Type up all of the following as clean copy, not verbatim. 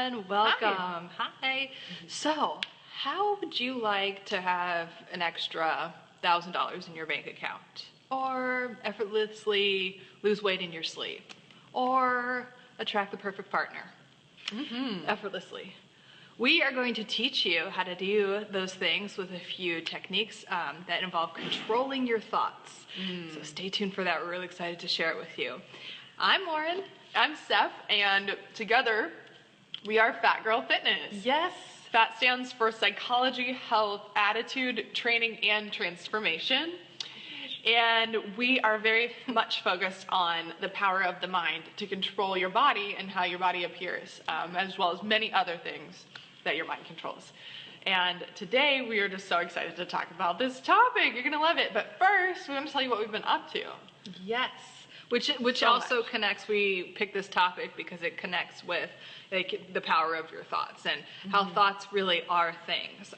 everyone. Welcome. Hi. So, how would you like to have an extra $1,000 in your bank account? Or effortlessly lose weight in your sleep? Or attract the perfect partner? Effortlessly. We are going to teach you how to do those things with a few techniques that involve controlling your thoughts. So stay tuned for that. We're really excited to share it with you. I'm Lauren. I'm Steph, and together we are Fat Girl Fitness. Yes. FATT stands for Psychology, Health, Attitude, Training, and Transformation. And we are very much focused on the power of the mind to control your body and how your body appears, as well as many other things that your mind controls. And today we are just so excited to talk about this topic. You're gonna love it. But first, we want to tell you what we've been up to. Yes. Which so also connects, we picked this topic because it connects with like the power of your thoughts and how thoughts really are things.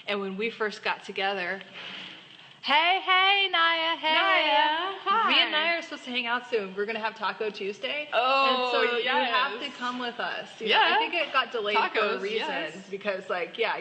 And when we first got together, hey, Naya, hey. Naya, hi. Me and Naya are supposed to hang out soon. We're gonna have Taco Tuesday. Oh, and so yes. you have to come with us. You know, Yeah. I think it got delayed for a reason yes. because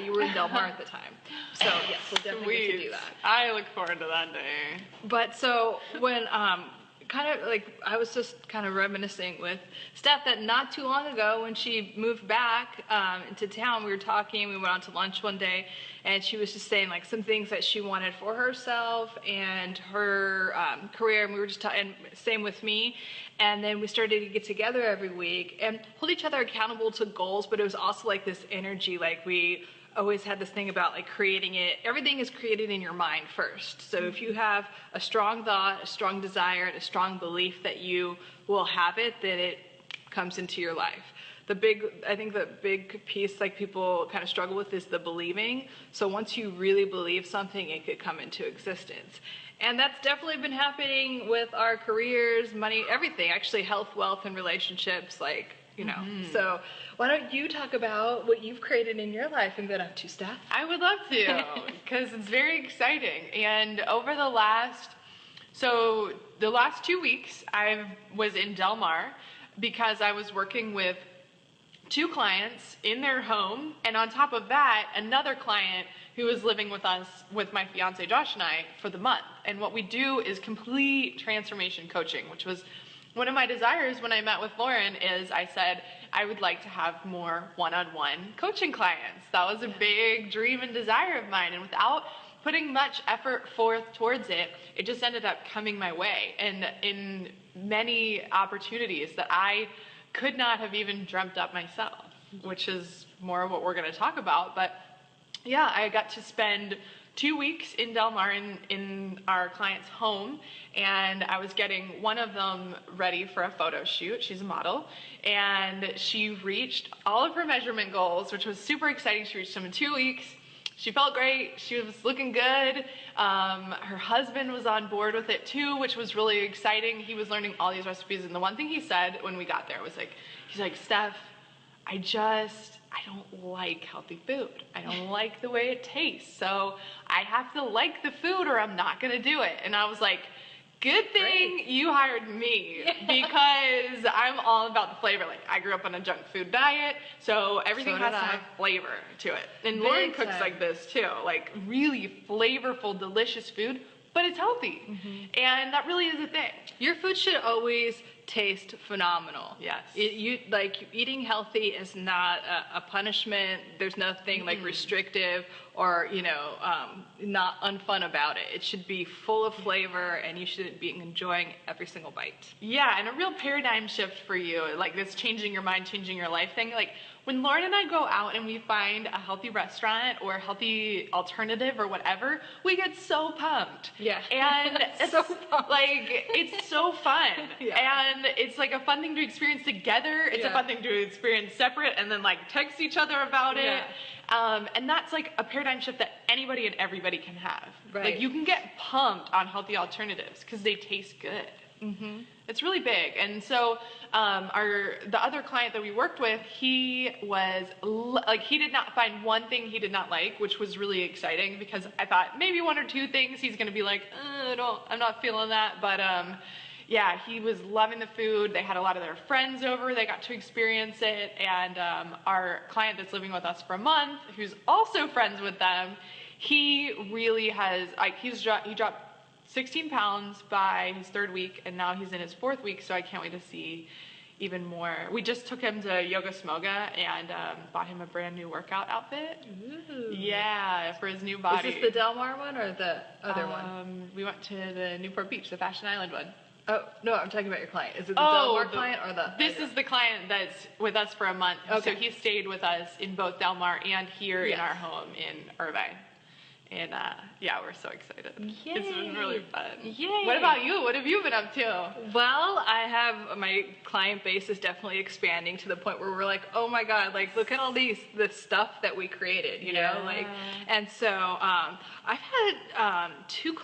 you were in Del Mar at the time. So yes, we'll definitely get to do that. I look forward to that day. But so when I was just kind of reminiscing with Steph that not too long ago when she moved back into town, we were talking, we went out to lunch one day, and she was just saying like some things that she wanted for herself and her career, and we were just talking, same with me. And then we started to get together every week and hold each other accountable to goals, but it was also like this energy, like we always had this thing about like creating it. Everything is created in your mind first. So if you have a strong thought, a strong desire, and a strong belief that you will have it, then it comes into your life. I think the big piece like people kind of struggle with is the believing. So once you really believe something, it could come into existence. And that's definitely been happening with our careers, money, everything, actually health, wealth, and relationships, like, you know. So why don't you talk about what you've created in your life and been up to, Steph? I would love to, because it's very exciting. And over the last 2 weeks, I was in Del Mar because I was working with 2 clients in their home, and on top of that, another client who was living with us, with my fiance Josh and I, for the month. And what we do is complete transformation coaching, which was one of my desires when I met with Lauren. Is I said I would like to have more one-on-one coaching clients. That was a big dream and desire of mine, and without putting much effort forth towards it, it just ended up coming my way, and in many opportunities that I could not have even dreamt up myself, which is more of what we're going to talk about. But yeah, I got to spend 2 weeks in Del Mar in our client's home, and I was getting one of them ready for a photo shoot. She's a model, and she reached all of her measurement goals, which was super exciting. She reached them in 2 weeks. She felt great. She was looking good. Her husband was on board with it too, which was really exciting. He was learning all these recipes, and the one thing he said when we got there was like, he's like, Steph, I don't like healthy food. I don't like the way it tastes. So I have to like the food or I'm not gonna do it. And I was like, good thing you hired me, because I'm all about the flavor. Like, I grew up on a junk food diet, so everything has to have flavor to it. And Lauren cooks like this too, like really flavorful, delicious food, but it's healthy. And that really is a thing. Your food should always taste phenomenal. Yes. Eating healthy is not a punishment. There's nothing like restrictive or, not unfun about it. It should be full of flavor, and you should be enjoying every single bite. Yeah, and a real paradigm shift for you, like this changing your mind, changing your life thing. Like when Lauren and I go out and we find a healthy restaurant or a healthy alternative or whatever, we get so pumped. Yeah. And it's so pumped. Like, it's so fun. And it's like a fun thing to experience together. It's a fun thing to experience separate and then like text each other about it. And that's like a paradigm shift that anybody and everybody can have. Right. Like, you can get pumped on healthy alternatives because they taste good. It's really big. And so the other client that we worked with, he was like, he did not find one thing he did not like, which was really exciting because I thought maybe 1 or 2 things he's gonna be like, I'm not feeling that. But yeah, he was loving the food. They had a lot of their friends over. They got to experience it. And our client that's living with us for a month, who's also friends with them, he really has, like, he dropped 16 pounds by his 3rd week, and now he's in his 4th week, so I can't wait to see even more. We just took him to Yoga Smoga and bought him a brand new workout outfit. Ooh. Yeah, for his new body. Is this the Del Mar one or the other one? We went to the Newport Beach, the Fashion Island one. Oh, no, I'm talking about your client. Is it the Del Mar client or the... This is the client that's with us for a month. Okay. So he stayed with us in both Del Mar and here in our home in Irvine. And yeah, we're so excited. Yay. It's been really fun. Yay. What about you? What have you been up to? Well, I have, my client base is definitely expanding to the point where we're like, oh my God, like look at all the stuff that we created, you know, like, and so I've had 2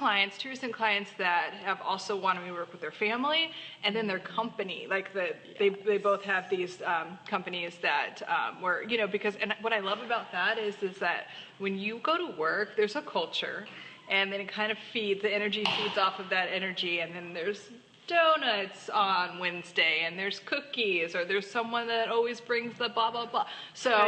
recent clients that have also wanted me to work with their family and then their company, like they both have these companies that were, you know, because, and what I love about that is that when you go to work, there's a culture, and then it kind of the energy feeds off of that energy, and then there's donuts on Wednesday, and there's cookies, or there's someone that always brings the blah, blah, blah. So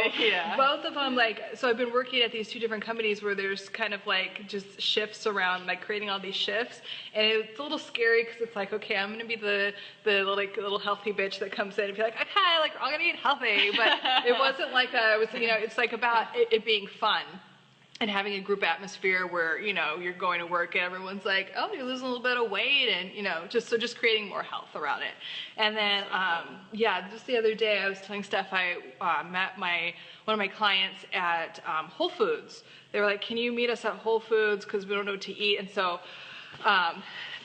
both of them, like, so I've been working at these 2 different companies where there's kind of like just shifts around, like creating all these shifts, and it's a little scary because it's like, okay, I'm gonna be the little healthy bitch that comes in and be like, okay, like, I'm gonna eat healthy, but it wasn't like that. It was, you know, it's like about it being fun. And having a group atmosphere where, you know, you're going to work and everyone's like, oh, you're losing a little bit of weight, and, you know, just creating more health around it. And then, yeah, just the other day I was telling Steph, I met one of my clients at Whole Foods. They were like, can you meet us at Whole Foods because we don't know what to eat? And so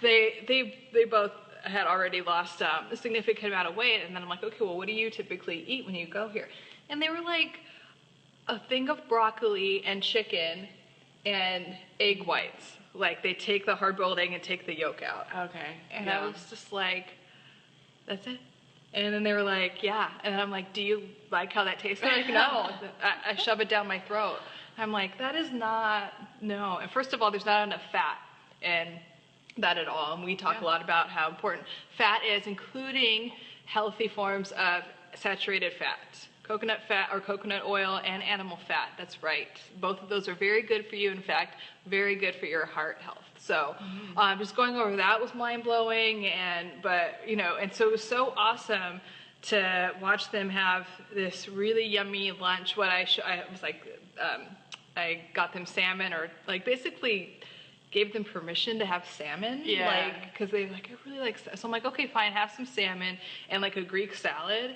they both had already lost a significant amount of weight. And then I'm like, okay, well, what do you typically eat when you go here? And they were like, a thing of broccoli and chicken and egg whites. Like, they take the hard-boiled egg and take the yolk out. Okay. And I was just like, that's it? And then they were like, yeah. And I'm like, do you like how that tastes? They're like, no. I shove it down my throat. I'm like, that is not, no. And first of all, there's not enough fat in that at all. And we talk a lot about how important fat is, including healthy forms of saturated fats. Coconut fat or coconut oil and animal fat, that's right. Both of those are very good for you, in fact, very good for your heart health. So just going over that was mind-blowing, but you know, and so it was so awesome to watch them have this really yummy lunch. I was like, I got them salmon, or like basically gave them permission to have salmon, like, because they like, I really like, so I'm like, okay, fine, have some salmon and like a Greek salad.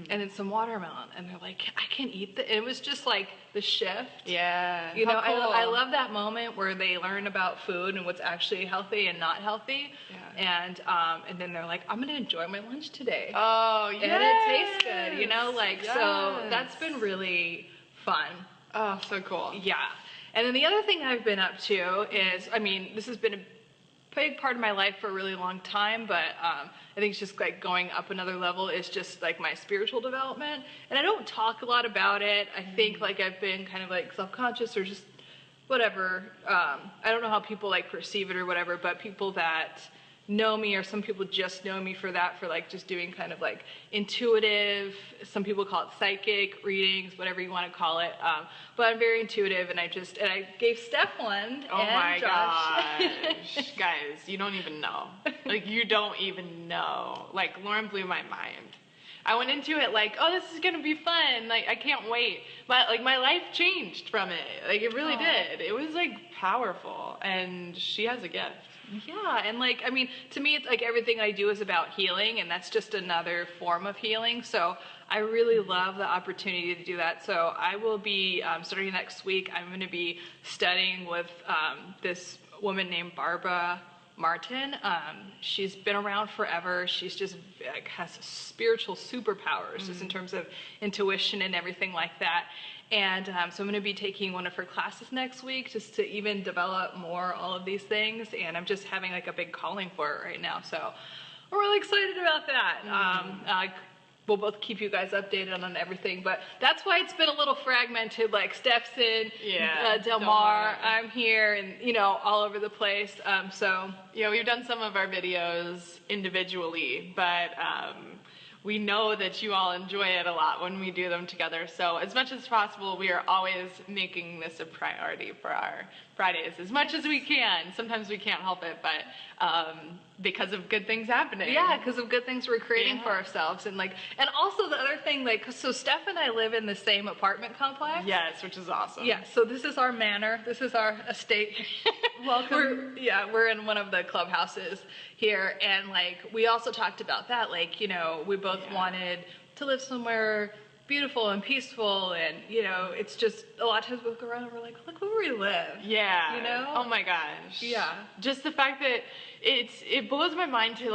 And then some watermelon, and they're like, I can't eat that. It was just like the shift. Yeah. You know, cool. I love that moment where they learn about food and what's actually healthy and not healthy. Yeah. And then they're like, I'm going to enjoy my lunch today. Oh, yeah. And it tastes good, you know, like, so that's been really fun. Oh, so cool. Yeah. And then the other thing I've been up to is, I mean, this has been a big part of my life for a really long time, but I think it's just like going up another level is just like my spiritual development. And I don't talk a lot about it. I think like I've been kind of like self-conscious or just whatever. I don't know how people like perceive it or whatever, but people that know me, or some people just know me for that, for like just doing kind of like intuitive, some people call it psychic readings, whatever you want to call it, but I'm very intuitive, and I gave Steph one. Oh my gosh. Guys, you don't even know. Like, you don't even know. Like, Lauren blew my mind. I went into it like, oh, this is gonna be fun, like, I can't wait. But like, my life changed from it. Like, it really did. It was like powerful, and she has a gift. Yeah, and like, I mean, to me, it's like everything I do is about healing, and that's just another form of healing. So I really love the opportunity to do that. So I will be, starting next week, I'm going to be studying with this woman named Barbara Martin. She's been around forever. She's just like, has spiritual superpowers, just in terms of intuition and everything like that. And so I'm going to be taking one of her classes next week, just to even develop more all of these things. And I'm just having like a big calling for it right now. So I'm really excited about that. we'll both keep you guys updated on everything. But that's why it's been a little fragmented. Like Steph's in Del Mar, I'm here, and you know, all over the place. So yeah, we've done some of our videos individually, but we know that you all enjoy it a lot when we do them together. So as much as possible, we are always making this a priority for our Fridays as much as we can. Sometimes we can't help it, but because of good things happening. Yeah, because of good things we're creating for ourselves. And also the other thing, so Steph and I live in the same apartment complex. Yes, which is awesome. Yeah, so this is our manor. This is our estate. Welcome. We're in one of the clubhouses here. And we also talked about that. We both wanted to live somewhere beautiful and peaceful, and it's just a lot of times we look around and we're like, look where we live. Yeah. Oh my gosh. Yeah. Just the fact that it blows my mind to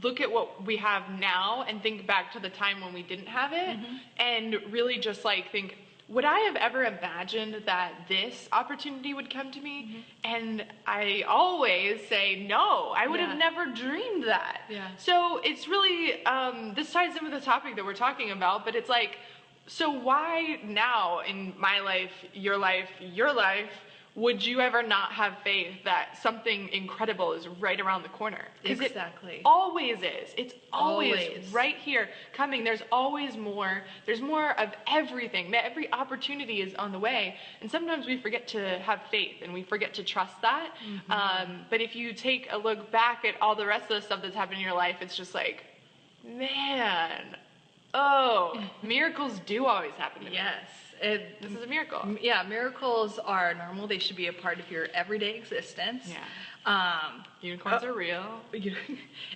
look at what we have now and think back to the time when we didn't have it, and really just think, would I have ever imagined that this opportunity would come to me? And I always say, no, I would have never dreamed that. Yeah. So it's really, this ties in with the topic that we're talking about, but it's so why now in my life, your life, would you ever not have faith that something incredible is right around the corner? Exactly. It always is. It's always right here coming. There's always more. There's more of everything. Every opportunity is on the way. And sometimes we forget to have faith and we forget to trust that. But if you take a look back at all the rest of the stuff that's happened in your life, it's just man, miracles do always happen to me. Yes. This is a miracle. Yeah, miracles are normal. They should be a part of your everyday existence. Yeah. Unicorns are real.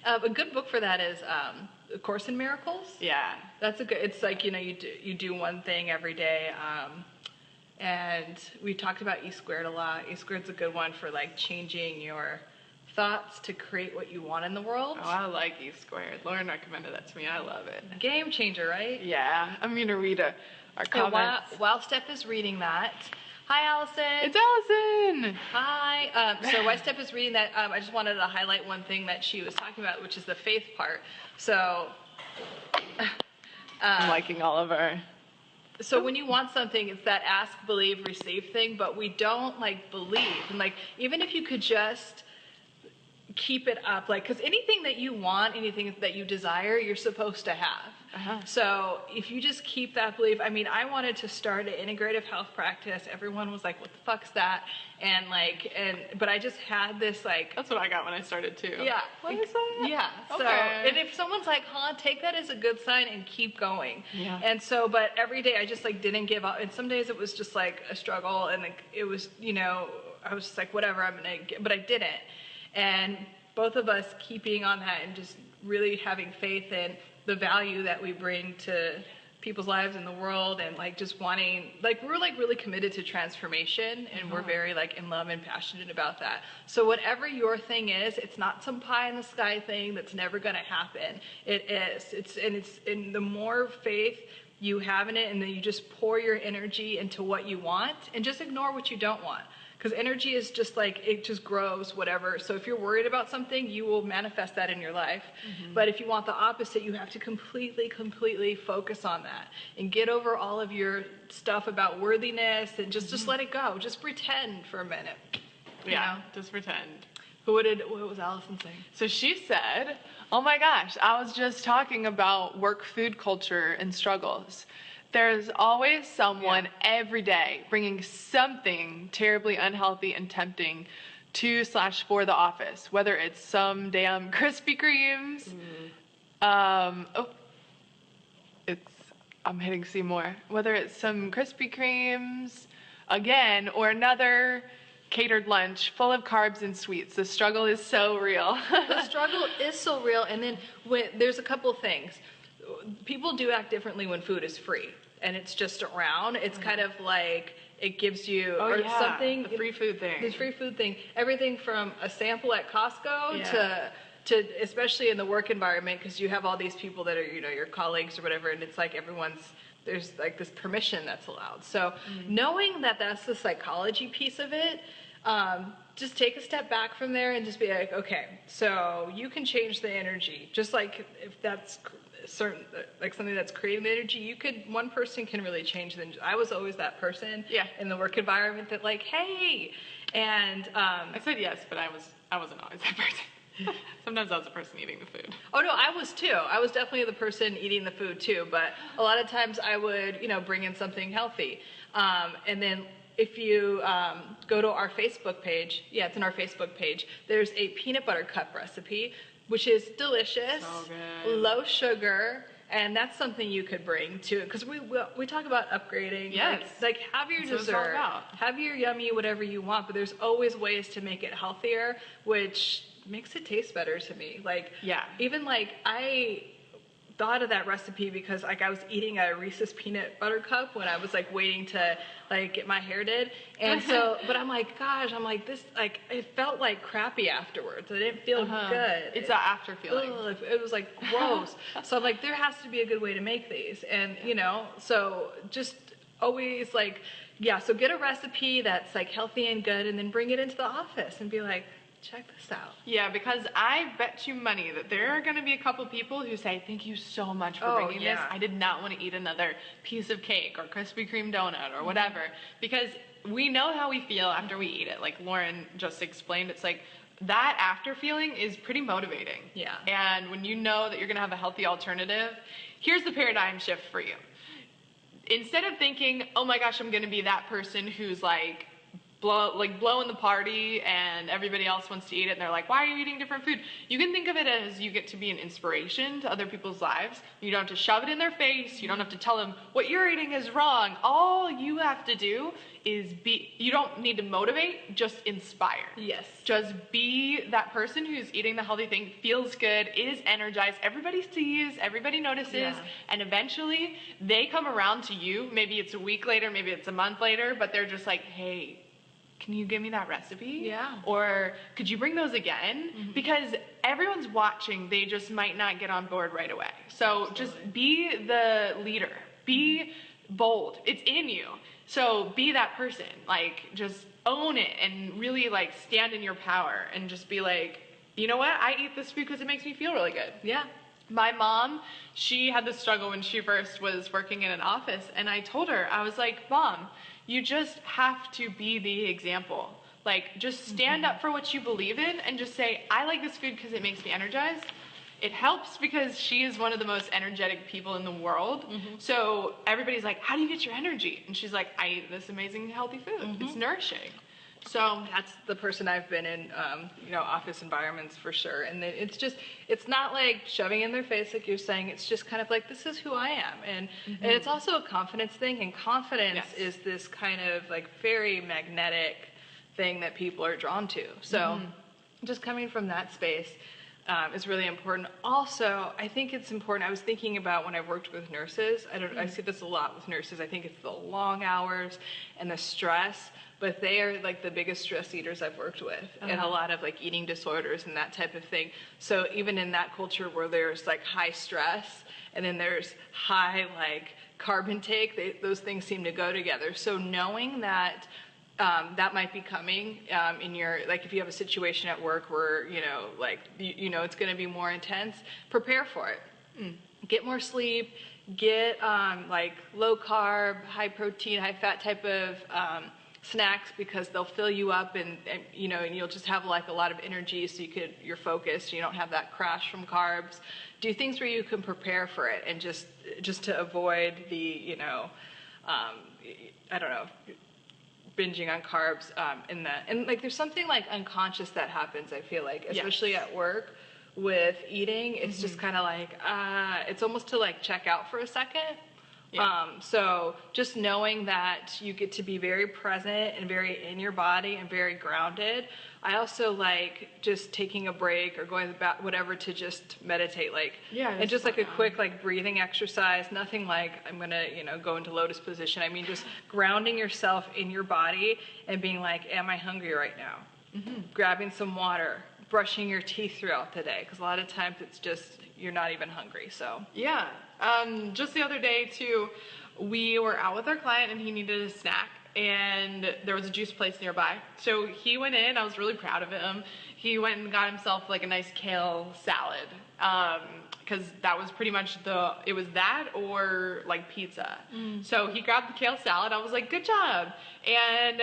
A good book for that is A Course in Miracles. Yeah. That's a good. It's you do one thing every day. And we talked about E squared a lot. E squared's a good one for changing your thoughts to create what you want in the world. Oh, I like E squared. Lauren recommended that to me. I love it. Game changer, right? Yeah. I'm gonna read our comments. While Steph is reading that, hi Allison. It's Allison. Hi. So while Steph is reading that, I just wanted to highlight one thing that she was talking about, which is the faith part. So I'm liking all of our. So when you want something, it's that ask, believe, receive thing, but we don't believe. And even if you could just keep it up, because anything that you want, anything that you desire, you're supposed to have. So if you just keep that belief, I wanted to start an integrative health practice. Everyone was like, what the fuck's that? And but I just had this That's what I got when I started too. Yeah. What is that? Yeah. Okay. So, and if someone's like, take that as a good sign and keep going. Yeah. And so, but every day I just didn't give up. And some days it was just a struggle, and it was, I was just whatever, but I didn't. And both of us keeping on that and just really having faith in the value that we bring to people's lives in the world, and just wanting, we're really committed to transformation, and we're very in love and passionate about that. So whatever your thing is, it's not some pie in the sky thing that's never going to happen. It is. And the more faith you have in it, and then you just pour your energy into what you want and just ignore what you don't want. Because energy is just it just grows, whatever. So if you're worried about something, you will manifest that in your life. But if you want the opposite, you have to completely focus on that and get over all of your stuff about worthiness, and just let it go. Just pretend for a minute. Yeah, just pretend. What was Allison saying? So she said, oh my gosh, I was just talking about work food culture and struggles. There's always someone every day bringing something terribly unhealthy and tempting to/for the office, whether it's some damn Krispy Kremes. I'm hitting see more. Whether it's some Krispy Kremes, again, or another catered lunch full of carbs and sweets. The struggle is so real. The struggle is so real. And then there's a couple things. People do act differently when food is free and it's just around. It's kind of it gives you something. The free food thing. The free food thing. Everything from a sample at Costco to especially in the work environment, because you have all these people that are, your colleagues or whatever, and it's there's this permission that's allowed. So knowing that that's the psychology piece of it, just take a step back from there and just be okay, so you can change the energy. Just if that's certain, like something that's creating the energy, one person can really change them. I was always that person in the work environment that like, hey, and I said yes, but I wasn't always that person. Sometimes I was the person eating the food. Oh no, I was too. I was definitely the person eating the food too, but a lot of times I would, bring in something healthy. And then if you go to our Facebook page, it's in our Facebook page, there's a peanut butter cup recipe, which is delicious, so good. Low sugar, and that's something you could bring to it, because we talk about upgrading. Yes. Like have your dessert, have your yummy whatever you want, but there's always ways to make it healthier, which makes it taste better to me. Like, even like I thought of that recipe because like I was eating a Reese's peanut butter cup when I was like waiting to like get my hair did, and so but I'm like, gosh, I'm like, this, like it felt like crappy afterwards. It didn't feel good. It's an after feeling. It was like gross. So I'm like, there has to be a good way to make these, and so just always like, so get a recipe that's like healthy and good, and then bring it into the office and be like, check this out. Yeah, because I bet you money that there are going to be a couple people who say, thank you so much for bringing this. I did not want to eat another piece of cake or Krispy Kreme donut or whatever, because we know how we feel after we eat it. Like Lauren just explained, it's like that after feeling is pretty motivating. Yeah. And when you know that you're going to have a healthy alternative, here's the paradigm shift for you. Instead of thinking, oh my gosh, I'm going to be that person who's like, blowing the party and everybody else wants to eat it and they're like, why are you eating different food? You can think of it as you get to be an inspiration to other people's lives. You don't have to shove it in their face. You don't have to tell them what you're eating is wrong. All you have to do is you don't need to motivate, just inspire. Yes. Just be that person who's eating the healthy thing, feels good, is energized, everybody sees, everybody notices, and eventually they come around to you. Maybe it's a week later, maybe it's a month later, but they're just like, hey, can you give me that recipe? Yeah. Or could you bring those again? Mm-hmm. Because everyone's watching, they just might not get on board right away. So just be the leader, be bold, it's in you. So be that person, like just own it and really like stand in your power and just be like, you know what? I eat this food because it makes me feel really good. Yeah. My mom, she had this struggle when she first was working in an office, and I told her, I was like, Mom, you just have to be the example. Like, just stand up for what you believe in and just say, I like this food because it makes me energized. It helps because she is one of the most energetic people in the world. So everybody's like, how do you get your energy? And she's like, I eat this amazing healthy food. It's nourishing. So that's the person I've been in, office environments for sure. And it's not like shoving in their face, like you're saying. It's just kind of like, this is who I am. And it's also a confidence thing. And confidence is this kind of like very magnetic thing that people are drawn to. So just coming from that space is really important. Also, I think it's important. I was thinking about when I worked with nurses. I see this a lot with nurses. I think it's the long hours and the stress. But they are like the biggest stress eaters I've worked with, and a lot of like eating disorders and that type of thing. So even in that culture where there's like high stress and then there's high like carb intake, those things seem to go together. So knowing that that might be coming in your, like if you have a situation at work where, it's going to be more intense, prepare for it. Get more sleep, get like low carb, high protein, high fat type of snacks, because they'll fill you up and you'll just have like a lot of energy, so you're focused, you don't have that crash from carbs. Do things where you can prepare for it, and just to avoid the binging on carbs and like there's something like unconscious that happens, I feel like, especially at work with eating. It's just kind of like it's almost to like check out for a second. So just knowing that you get to be very present and very in your body and very grounded. I also like just taking a break or going about whatever to just meditate, and just like a quick like breathing exercise. Nothing like I'm gonna go into lotus position. I mean, just grounding yourself in your body and being like, am I hungry right now? Grabbing some water, brushing your teeth throughout the day, because a lot of times it's just you're not even hungry. So just the other day too, we were out with our client and he needed a snack, and there was a juice place nearby. So he went in, I was really proud of him. He went and got himself like a nice kale salad. Because that was pretty much it was that or like pizza. So he grabbed the kale salad. I was like, good job. And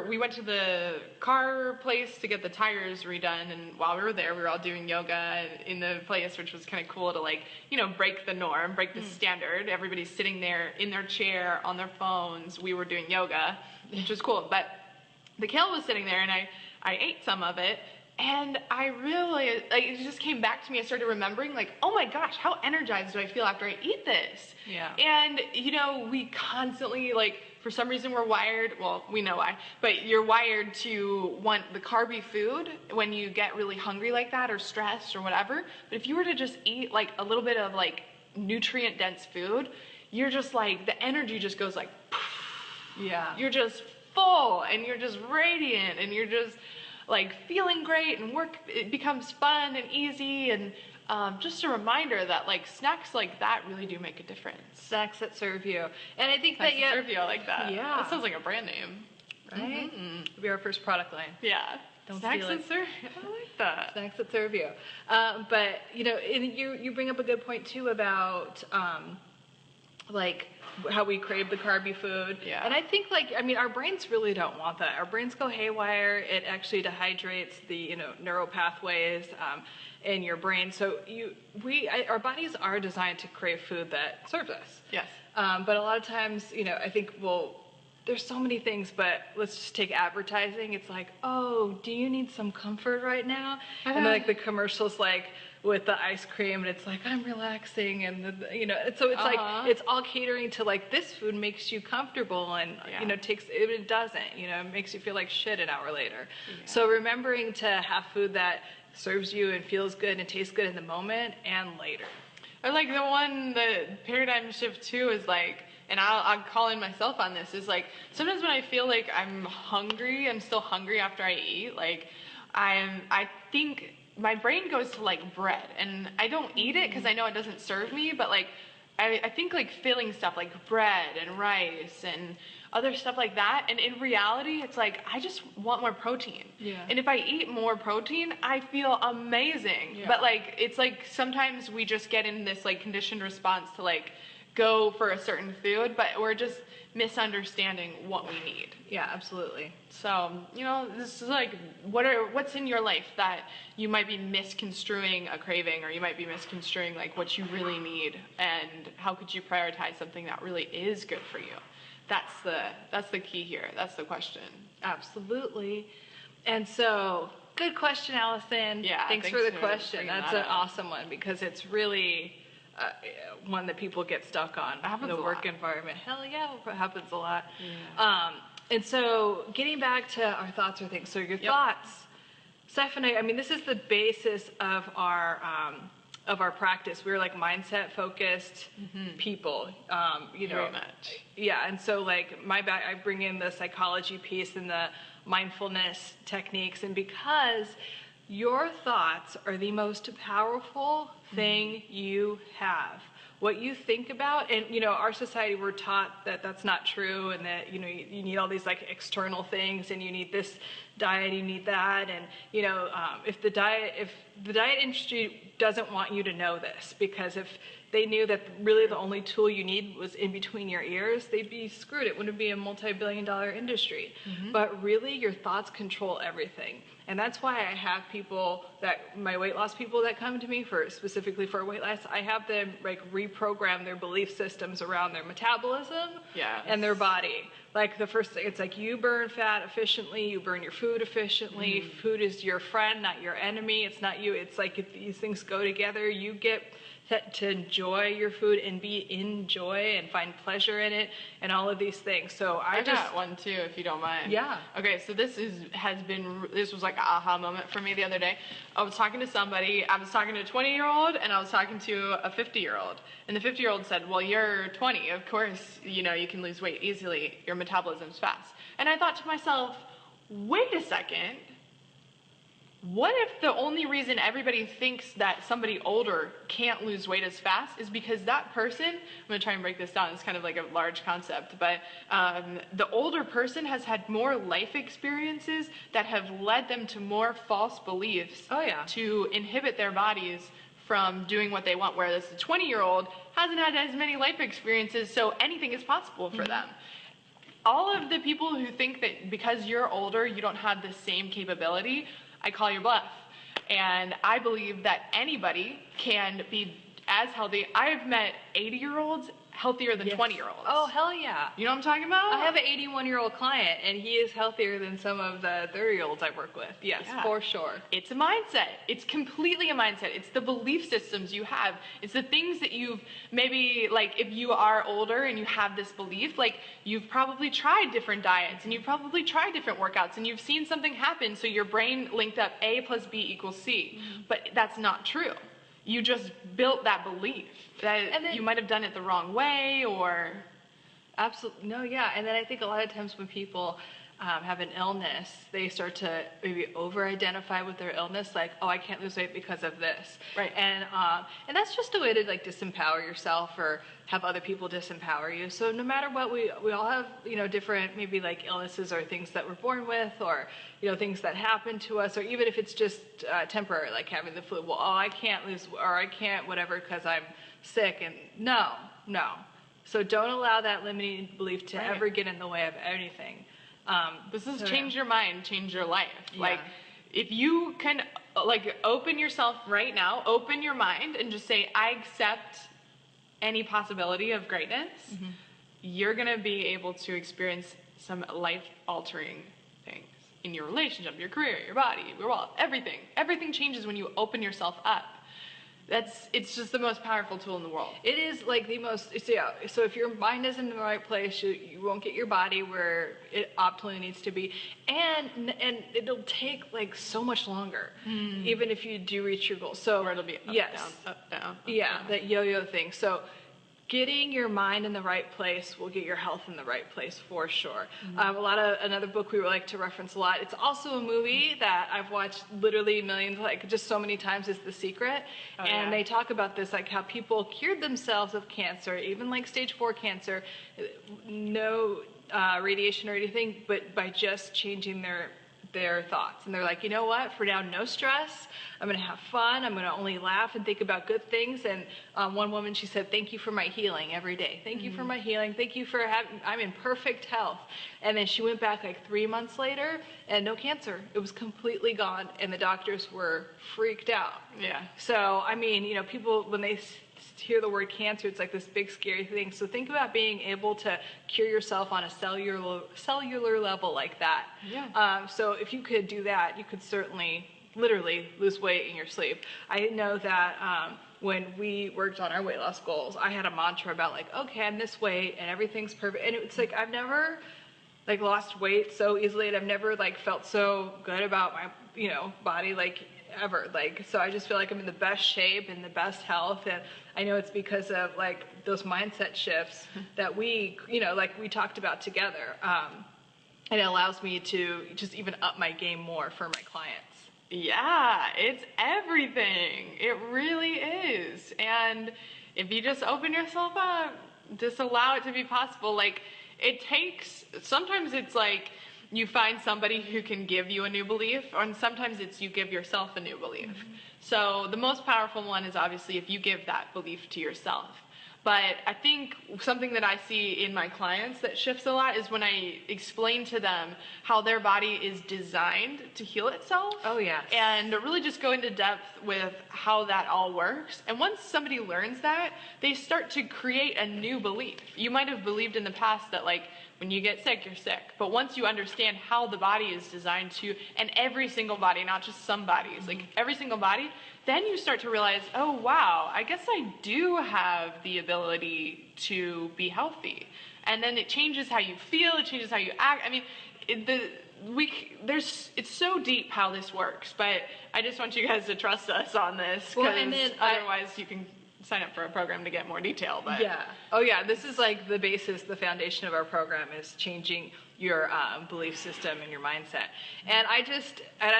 we went to the car place to get the tires redone. And while we were there, we were all doing yoga in the place, which was kind of cool to like, you know, break the norm, break the standard. Everybody's sitting there in their chair on their phones. We were doing yoga, which was cool. But the kale was sitting there and I ate some of it. And I really, like, it just came back to me. I started remembering, like, oh my gosh, how energized do I feel after I eat this? Yeah. And, you know, we constantly, like, for some reason we're wired, well, we know why, but you're wired to want the carby food when you get really hungry like that or stressed or whatever. But if you were to just eat, like, a little bit of, like, nutrient-dense food, you're just, like, the energy just goes, like, poof. Yeah. You're just full and you're just radiant and you're just like feeling great, and work, it becomes fun and easy. And just a reminder that like snacks like that really do make a difference. Snacks that serve you. And I think Snacks that that serve you, I like that. Yeah. That sounds like a brand name. Right? It'll be our first product line. Yeah. Don't Snacks steal that it. serve you. I like that. Snacks that serve you. But, you know, and you bring up a good point too about like how we crave the carby food. Yeah. And I think like, I mean, our brains really don't want that. Our brains go haywire. It actually dehydrates the, you know, neural pathways in your brain. So our bodies are designed to crave food that serves us. Yes. But a lot of times, you know, I think, well, there's so many things, but let's just take advertising. It's like, oh, do you need some comfort right now? And then, like the commercials, like with the ice cream, and it's like, I'm relaxing, and you know, so it's like it's all catering to like this food makes you comfortable, and you know, it doesn't, you know, it makes you feel like shit an hour later. So remembering to have food that serves you and feels good and tastes good in the moment and later. Or like the paradigm shift too is like, and I'll call in myself on this, is like sometimes when I feel like I'm still hungry after I eat, like I think my brain goes to like bread, and I don't eat it because I know it doesn't serve me, but like I think like filling stuff like bread and rice and other stuff like that, and in reality it's like I just want more protein. Yeah. And if I eat more protein, I feel amazing. Yeah. But like it's like sometimes we just get in this like conditioned response to like go for a certain food, but we're just misunderstanding what we need. Yeah, absolutely. So, you know, this is like, what's in your life that you might be misconstruing a craving, or you might be misconstruing like what you really need, and how could you prioritize something that really is good for you? That's the key here. That's the question. Absolutely. And so, good question, Allison. Yeah. Thanks for the question. bringing That's that an up. awesome one, because it's really one that people get stuck on. It happens the a work lot. environment. Hell yeah, it happens a lot. Yeah. And so, getting back to our thoughts or things. So your thoughts, Steph and I mean, this is the basis of our practice. We're like mindset focused people. You know, Very much. Yeah, and so like I bring in the psychology piece and the mindfulness techniques, and because your thoughts are the most powerful thing you have. What you think about, and you know, our society, we're taught that that's not true, and that, you know, you need all these like external things, and you need this diet, you need that, and you know, if the diet industry doesn't want you to know this, because if they knew that really the only tool you need was in between your ears, they'd be screwed. It wouldn't be a multi-billion-dollar industry. But really, your thoughts control everything. And that's why I have my weight loss people that come to me specifically for weight loss, I have them like reprogram their belief systems around their metabolism and their body. Like the first thing, it's like you burn fat efficiently, you burn your food efficiently. Food is your friend, not your enemy. It's not you. It's like if these things go together, you get to enjoy your food and be in joy and find pleasure in it and all of these things. So I got one too, if you don't mind. Yeah. Okay, so this was like an aha moment for me the other day. I was talking to somebody, I was talking to a 20-year-old and I was talking to a 50-year-old. And the 50-year-old said, well, you're 20, of course, you know, you can lose weight easily, your metabolism's fast. And I thought to myself, wait a second, what if the only reason everybody thinks that somebody older can't lose weight as fast is because that person, I'm going to try and break this down, it's kind of like a large concept, but the older person has had more life experiences that have led them to more false beliefs to inhibit their bodies from doing what they want, whereas the 20-year-old hasn't had as many life experiences, so anything is possible for them. All of the people who think that because you're older, you don't have the same capability, I call your bluff. And I believe that anybody can be as healthy. I've met 80-year-olds healthier than 20-year-olds. Oh, hell yeah. You know what I'm talking about? I have an 81-year-old client, and he is healthier than some of the 30-year-olds I work with. Yes, for sure. It's a mindset. It's completely a mindset. It's the belief systems you have. It's the things that you've maybe, like, if you are older and you have this belief, like, you've probably tried different diets, and you've probably tried different workouts, and you've seen something happen, so your brain linked up A plus B equals C. But that's not true. You just built that belief that you might have done it the wrong way, or... Absolutely. No, yeah. And then I think a lot of times when people have an illness, they start to maybe over-identify with their illness, like, oh, I can't lose weight because of this. Right. And that's just a way to, like, disempower yourself or have other people disempower you. So no matter what, we all have, you know, different maybe like illnesses or things that we're born with, or, you know, things that happen to us, or even if it's just temporary, like having the flu. Well, oh, I can't lose, or I can't whatever because I'm sick. And no. So don't allow that limiting belief to ever get in the way of anything. This is change your mind, change your life. Like, if you can, like, open yourself right now, open your mind and just say, I accept any possibility of greatness, you're going to be able to experience some life-altering things in your relationship, your career, your body, your wallet, everything. Everything changes when you open yourself up. It's just the most powerful tool in the world. It is like the most, so if your mind is in the right place, you won't get your body where it optimally needs to be. And it'll take like so much longer, even if you do reach your goal. So or it'll be up, down, up, down. That yo-yo thing. So getting your mind in the right place will get your health in the right place for sure. Another book we would like to reference a lot. It's also a movie that I've watched literally millions, like just so many times, is The Secret. And they talk about this, like how people cured themselves of cancer, even like stage 4 cancer, no radiation or anything, but by just changing their thoughts. And they're like, you know what, for now, no stress. I'm going to have fun. I'm going to only laugh and think about good things. And one woman, she said, thank you for my healing every day. Thank you for my healing. Thank you for I'm in perfect health. And then she went back like 3 months later and no cancer. It was completely gone. And the doctors were freaked out. Yeah. So, I mean, you know, people, when they hear the word cancer, it's like this big scary thing. So think about being able to cure yourself on a cellular level like that. Yeah. So if you could do that, you could certainly literally lose weight in your sleep. I know that when we worked on our weight loss goals, I had a mantra about like, okay, I'm this weight and everything's perfect. And it's like, I've never like lost weight so easily, and I've never like felt so good about my, you know, body like ever. Like, so I just feel like I'm in the best shape and the best health. And I know it's because of like those mindset shifts that we, you know, like we talked about together. And it allows me to just even up my game more for my clients. Yeah, it's everything. It really is. And if you just open yourself up, just allow it to be possible. Like, it takes, sometimes it's like you find somebody who can give you a new belief, and sometimes it's you give yourself a new belief. So the most powerful one is obviously if you give that belief to yourself. But I think something that I see in my clients that shifts a lot is when I explain to them how their body is designed to heal itself. Oh, yeah. And really just go into depth with how that all works. And once somebody learns that, they start to create a new belief. You might have believed in the past that, like, when you get sick, you're sick. But once you understand how the body is designed to, and every single body, not just some bodies, like every single body, then you start to realize, oh, wow, I guess I do have the ability to be healthy. And then it changes how you feel, it changes how you act. I mean, it's so deep how this works, but I just want you guys to trust us on this, because otherwise you can sign up for a program to get more detail. But yeah. Oh yeah, this is like the basis, the foundation of our program is changing your belief system and your mindset. And I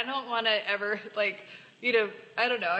don't want to ever like, you know, I don't know.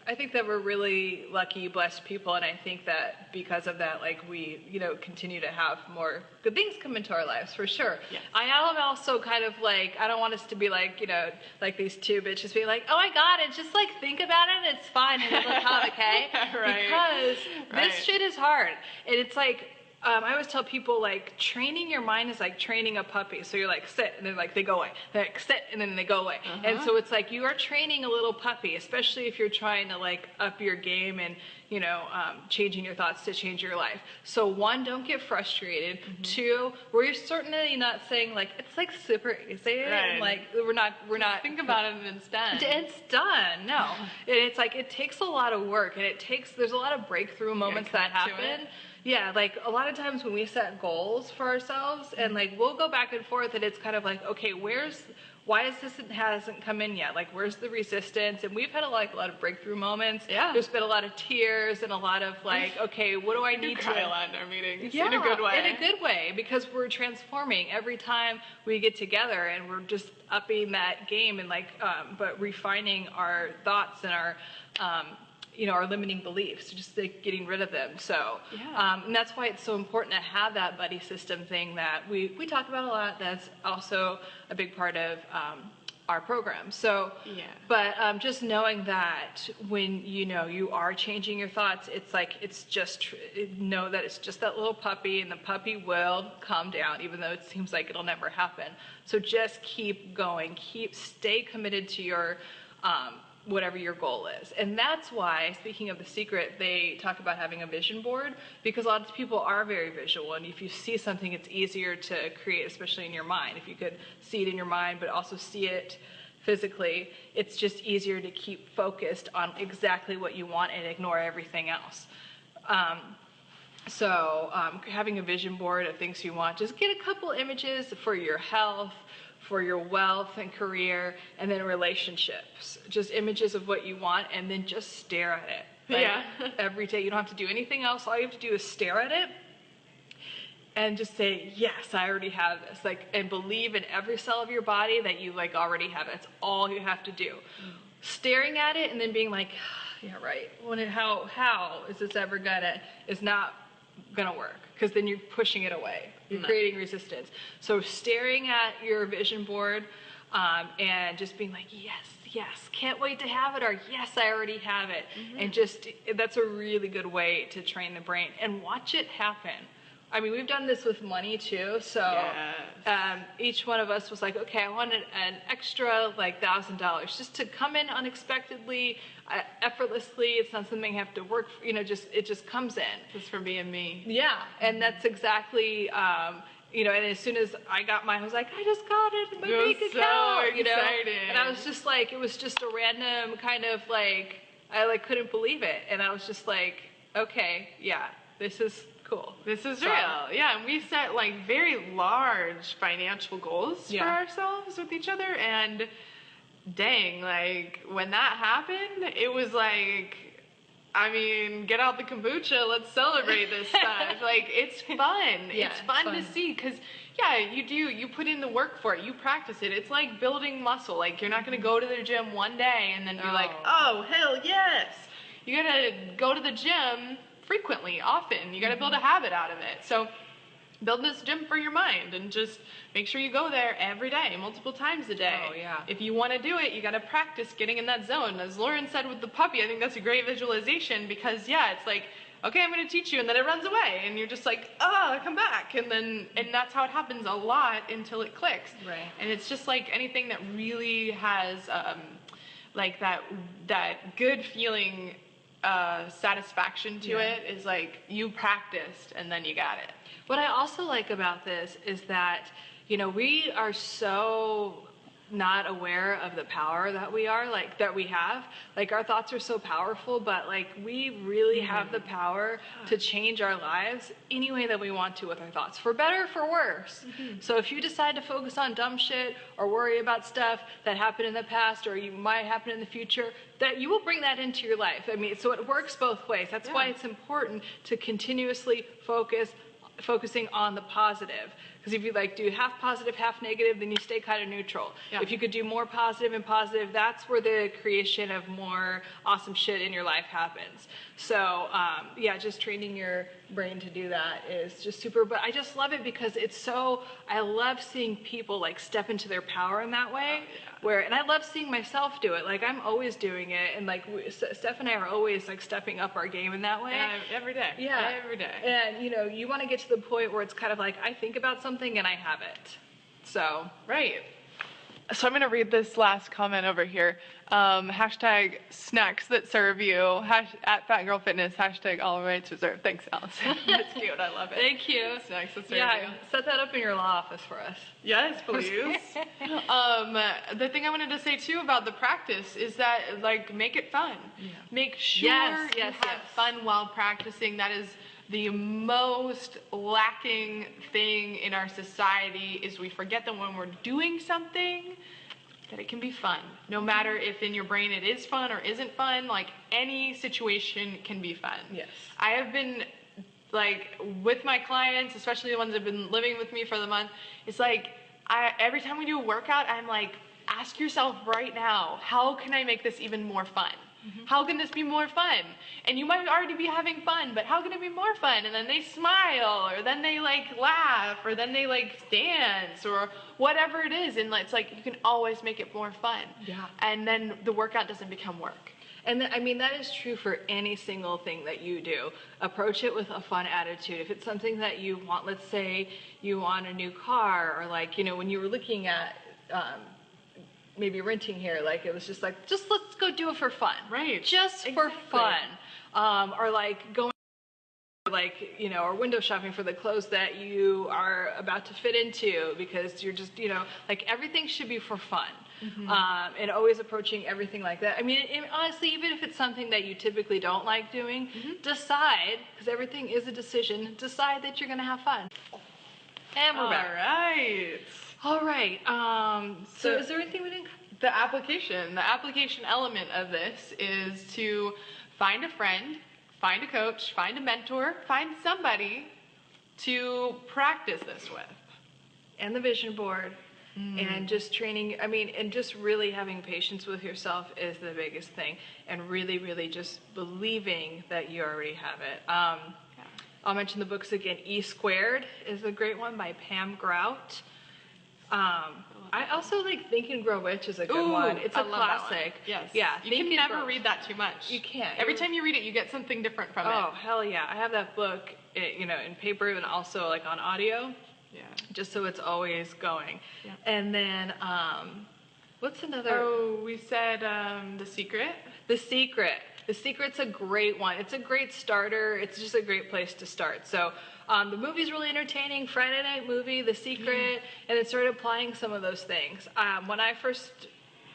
I think that we're really lucky, blessed people, and I think that because of that, like, we, you know, continue to have more good things come into our lives, for sure. Yes. I am also kind of like, I don't want us to be like, you know, like these two bitches being like, oh my God, and just like think about it and it's fine and it'll come, okay? Right. Because this shit is hard. And it's like, I always tell people, like, training your mind is like training a puppy. So you're like, sit, and then like they go away. They're like, sit, and then they go away. And so it's like you are training a little puppy, especially if you're trying to like up your game and, you know, changing your thoughts to change your life. So one, don't get frustrated. Two, we're certainly not saying like it's like super easy. Right. Like we're not. Think about it and it's done. It's done. No, it's like it takes a lot of work, and there's a lot of breakthrough moments that happen. Yeah, like a lot of times when we set goals for ourselves, and like we'll go back and forth, and it's kind of like, okay, why is this hasn't come in yet? Like, where's the resistance? And we've had a lot of breakthrough moments. Yeah. There's been a lot of tears and a lot of like, okay, what do I need to cry a lot in our meetings. Yeah, in a good way. In a good way, because we're transforming every time we get together, and we're just upping that game and like, but refining our thoughts and our, you know, our limiting beliefs, just like getting rid of them. So, and that's why it's so important to have that buddy system thing that we talk about a lot. That's also a big part of our program. So, but just knowing that when, you know, you are changing your thoughts, it's like, it's just, know that it's just that little puppy, and the puppy will calm down, even though it seems like it'll never happen. So just keep going, stay committed to your, whatever your goal is. And that's why, speaking of The Secret, they talk about having a vision board, because a lot of people are very visual, and if you see something, it's easier to create, especially in your mind. If you could see it in your mind but also see it physically, it's just easier to keep focused on exactly what you want and ignore everything else. So having a vision board of things you want, just get a couple images for your health, for your wealth and career, and then relationships. Just images of what you want, and then just stare at it. Like, every day. You don't have to do anything else. All you have to do is stare at it and just say, yes, I already have this. Like, and believe in every cell of your body that you like already have it. That's all you have to do. Staring at it and then being like, yeah, right. How is this ever is not gonna work, because then you're pushing it away. You're creating resistance. So staring at your vision board and just being like, yes, can't wait to have it, or yes, I already have it. And just, that's a really good way to train the brain, and watch it happen. I mean, we've done this with money too. So each one of us was like, okay, I want an extra like $1,000 just to come in unexpectedly, effortlessly. It's not something I have to work for, you know, it just comes in. Just for being me. Yeah, and that's exactly, you know, and as soon as I got mine, I was like, I just got it in my bank account, you know. And I was just like, it was just a random kind of like, I like couldn't believe it. And I was just like, okay, yeah, this is cool. This is real. Yeah, and we set like very large financial goals for ourselves with each other, and dang, like when that happened, it was like, I mean, get out the kombucha, let's celebrate this stuff. Like, it's fun. It's fun to see, because you put in the work for it, you practice it. It's like building muscle. Like, you're not going to go to the gym one day and then be like, oh, hell yes. You got to go to the gym frequently, often. You got to build a habit out of it. So build this gym for your mind, and just make sure you go there every day, multiple times a day. If you want to do it, you got to practice getting in that zone. As Lauren said with the puppy, I think that's a great visualization, because it's like, okay, I'm going to teach you, and then it runs away, and you're just like, come back, and that's how it happens a lot until it clicks. Right. And it's just like anything that really has like that good feeling, satisfaction to it, is like you practiced and then you got it. What I also like about this is that, you know, we are so not aware of the power that we have. Like, our thoughts are so powerful, but like, we really have the power to change our lives any way that we want to with our thoughts, for better or for worse. So if you decide to focus on dumb shit or worry about stuff that happened in the past or you might happen in the future, that you will bring that into your life. I mean, so it works both ways. That's why it's important to continuously focusing on the positive, Because if you like do half positive, half negative, then you stay kind of neutral. Yeah. If you could do more positive and positive, that's where the creation of more awesome shit in your life happens. So yeah, just training your brain to do that is just super. But I just love it because it's so, I love seeing people like step into their power in that way. And I love seeing myself do it. Like I'm always doing it, and like Steph and I are always like stepping up our game in that way. Every day. Yeah, every day. And you know, you want to get to the point where it's kind of like I think about something and I have it. So right. So I'm going to read this last comment over here. Hashtag snacks that serve you. At PHATTGirlFitness. Hashtag all rights reserved. Thanks, Allison. That's cute. I love it. Thank you. Snacks that serve you. Yeah, set that up in your law office for us. Yes, please. The thing I wanted to say too about the practice is that like make it fun. Yeah. Make sure you have fun while practicing. That is the most lacking thing in our society is we forget that when we're doing something that it can be fun. No matter if in your brain it is fun or isn't fun, like any situation can be fun. Yes. I have been like with my clients, especially the ones that have been living with me for the month, it's like every time we do a workout, I'm like, ask yourself right now, how can I make this even more fun? How can this be more fun? And you might already be having fun, but how can it be more fun? And then they smile, or then they like laugh, or then they like dance, or whatever it is. And it's like you can always make it more fun. Yeah. And then the workout doesn't become work. And I mean, that is true for any single thing that you do. Approach it with a fun attitude. If it's something that you want, let's say you want a new car, or like, you know, when you were looking at maybe renting here, like it was just like, just let's go do it for fun. Right. Just for fun. Or like going, like, you know, or window shopping for the clothes that you are about to fit into, because you're just, you know, like everything should be for fun. And always approaching everything like that. I mean, honestly, even if it's something that you typically don't like doing, decide, because everything is a decision, decide that you're going to have fun. And we're back. All right. So is there anything we didn't? The application element of this is to find a friend, find a coach, find a mentor, find somebody to practice this with. And the vision board. And just training, I mean, and just really having patience with yourself is the biggest thing. And really, really just believing that you already have it. I'll mention the books again. E Squared is a great one by Pam Grout. I also like Think and Grow Rich is a good one. It's a classic. Yes. Yeah. You can never read that too much. You can't. Every time you read it, you get something different from it. Oh, hell yeah. I have that book, you know, in paper and also like on audio. Yeah. Just so it's always going. Yeah. And then, what's another? Oh, we said The Secret. The Secret. The Secret's a great one. It's a great starter. It's just a great place to start. So the movie's really entertaining. Friday night movie, The Secret, and it started applying some of those things. When I first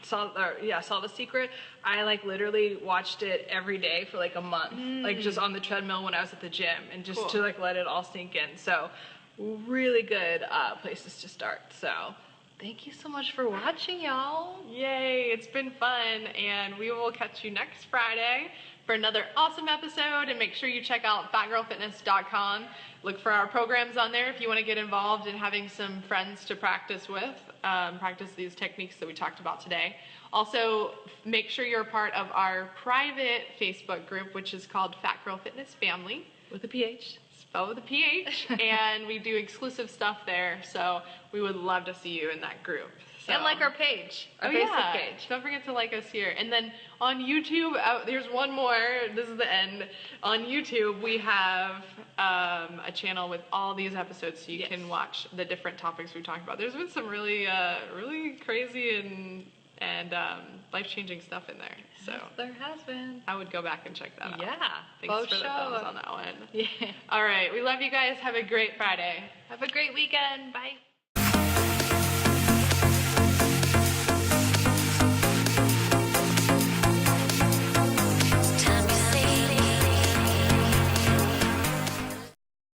saw The Secret, I like literally watched it every day for like a month, like just on the treadmill when I was at the gym, and just to like let it all sink in. So really good places to start. So thank you so much for watching, y'all. Yay, it's been fun, and we will catch you next Friday for another awesome episode. And make sure you check out PHATTGirlFitness.com. Look for our programs on there if you want to get involved in having some friends to practice with, practice these techniques that we talked about today. Also, make sure you're a part of our private Facebook group, which is called Fat Girl Fitness Family. With a PH. Spelled with a PH. And we do exclusive stuff there, so we would love to see you in that group. So. And like our page, our Facebook page. Don't forget to like us here. And then on YouTube, there's one more. This is the end. On YouTube, we have a channel with all these episodes, so you can watch the different topics we talked about. There's been some really, really crazy and life-changing stuff in there. So yes, there has been. I would go back and check that out. Yeah. Thanks for the thumbs on that one. Yeah. All right. We love you guys. Have a great Friday. Have a great weekend. Bye.